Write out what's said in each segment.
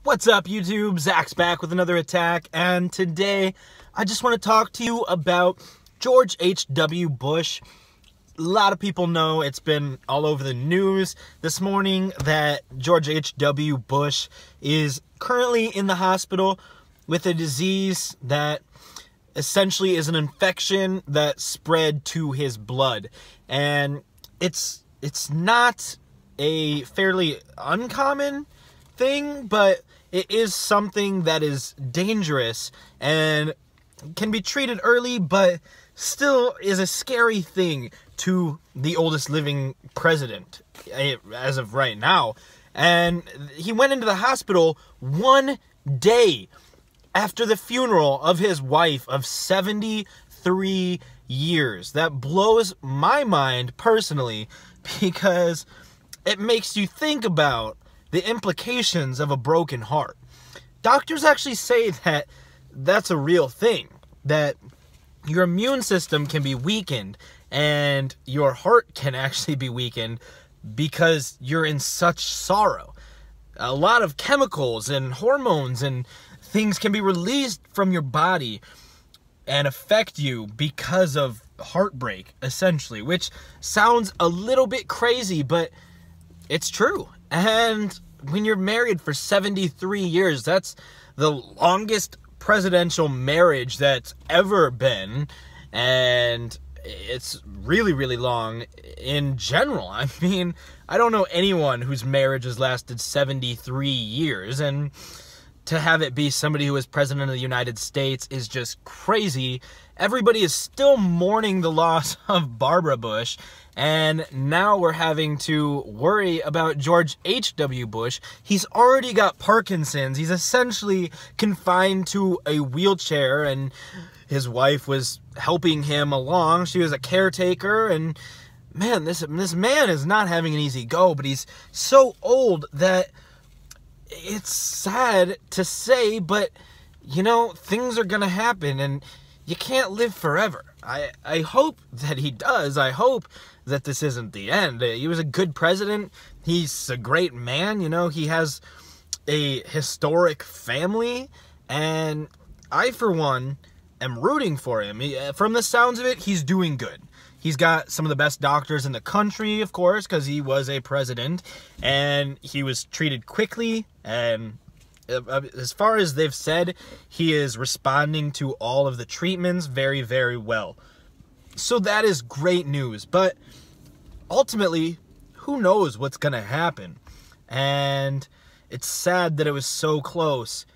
What's up, YouTube? Zach's back with another attack, and today I just want to talk to you about George H.W. Bush. A lot of people know, it's been all over the news this morning, that George H.W. Bush is currently in the hospital with a disease that essentially is an infection that spread to his blood. And it's not a fairly uncommon thing, but it is something that is dangerous and can be treated early, but still is a scary thing to the oldest living president as of right now. And he went into the hospital one day after the funeral of his wife of 73 years. That blows my mind personally, because it makes you think about the implications of a broken heart. Doctors actually say that that's a real thing, that your immune system can be weakened and your heart can actually be weakened because you're in such sorrow. A lot of chemicals and hormones and things can be released from your body and affect you because of heartbreak, essentially, which sounds a little bit crazy, but it's true. And when you're married for 73 years, that's the longest presidential marriage that's ever been. And it's really, really long in general. I mean, I don't know anyone whose marriage has lasted 73 years. And to have it be somebody who is president of the United States is just crazy. Everybody is still mourning the loss of Barbara Bush, and now we're having to worry about George H.W. Bush. He's already got Parkinson's. He's essentially confined to a wheelchair, and his wife was helping him along. She was a caretaker, and man, this man is not having an easy go, but he's so old that it's sad to say, but, you know, things are gonna happen, and you can't live forever. I hope that he does. I hope that this isn't the end. He was a good president. He's a great man. You know, he has a historic family, and I, for one, am rooting for him. From the sounds of it, he's doing good. He's got some of the best doctors in the country, of course, because he was a president, and he was treated quickly, and as far as they've said, he is responding to all of the treatments very, very well. So that is great news, but ultimately, who knows what's going to happen? And it's sad that it was so close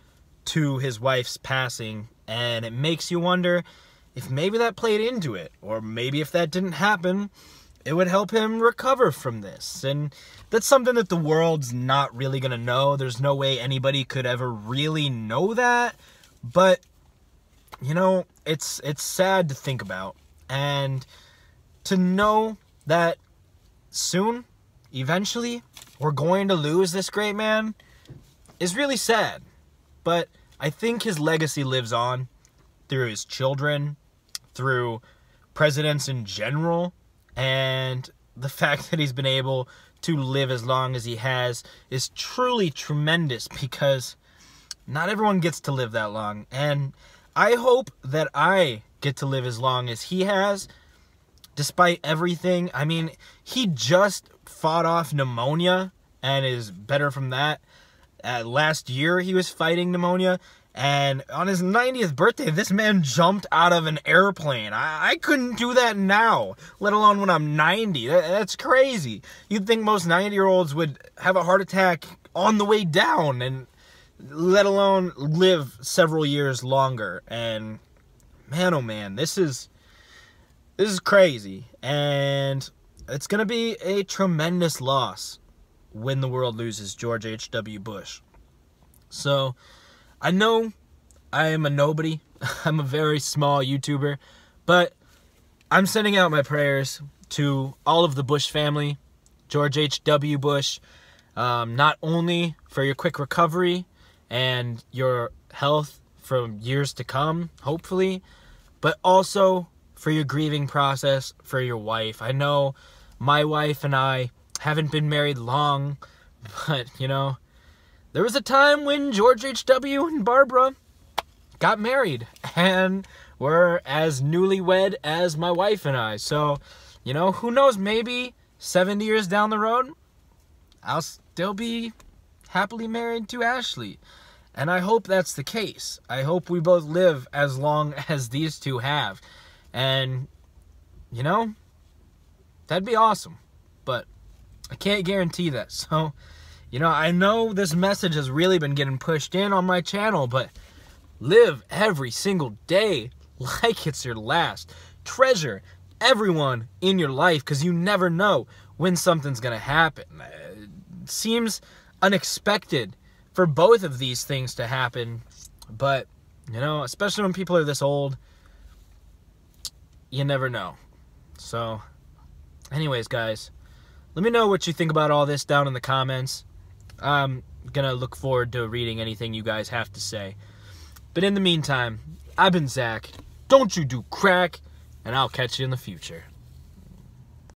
to his wife's passing, and it makes you wonder if maybe that played into it, or maybe if that didn't happen, it would help him recover from this. And that's something that the world's not really going to know. There's no way anybody could ever really know that. But, you know, it's sad to think about. And to know that soon, eventually, we're going to lose this great man is really sad. But I think his legacy lives on through his children, through presidents in general, and the fact that he's been able to live as long as he has is truly tremendous, because not everyone gets to live that long. And I hope that I get to live as long as he has, despite everything. I mean, he just fought off pneumonia and is better from that. Last year, he was fighting pneumonia. And on his 90th birthday, this man jumped out of an airplane. I couldn't do that now, let alone when I'm 90. That's crazy. You'd think most 90-year-olds would have a heart attack on the way down, and let alone live several years longer. And man, oh man, this is crazy. And it's going to be a tremendous loss when the world loses George H.W. Bush. So I know I am a nobody. I'm a very small YouTuber, but I'm sending out my prayers to all of the Bush family, George H.W. Bush, not only for your quick recovery and your health for years to come, hopefully, but also for your grieving process for your wife. I know my wife and I haven't been married long, but, you know, there was a time when George H.W. and Barbara got married and were as newlywed as my wife and I. So, you know, who knows, maybe 70 years down the road, I'll still be happily married to Ashley. And I hope that's the case. I hope we both live as long as these two have. And, you know, that'd be awesome. But I can't guarantee that. So, you know, I know this message has really been getting pushed in on my channel, but live every single day like it's your last. Treasure everyone in your life, because you never know when something's going to happen. It seems unexpected for both of these things to happen, but, you know, especially when people are this old, you never know. So, anyways, guys, let me know what you think about all this down in the comments. I'm gonna look forward to reading anything you guys have to say. But in the meantime, I've been Zach. Don't you do crack, and I'll catch you in the future.